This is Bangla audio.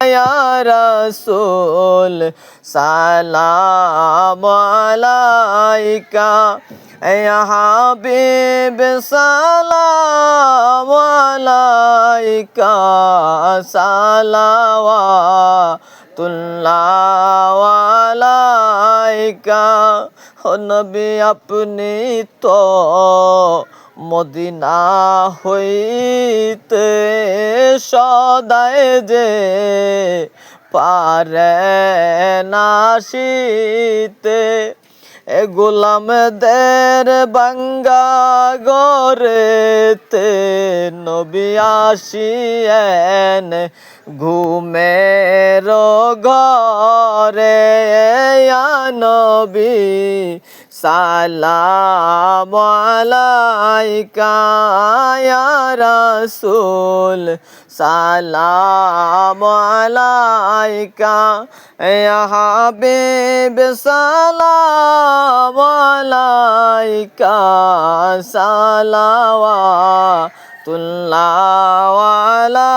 या रसूल सलाम अलैका या हबीब सलाम अलैका सलावातुल्लाह अलैका हो नबी अपनी तो মদিনা হইতে সদায় যে পারে নাসিতে এ গোলামদের বাঙ্গা গরেতে নবী আসিয়েন ঘুমের ঘরে ইয়া নবী সালাম আলাইকা ইয়া রাসূল সালাম আলাইকা ইয়া হাবিব সালাম আলাইকা সালাওয়াতুল্লাহ আলা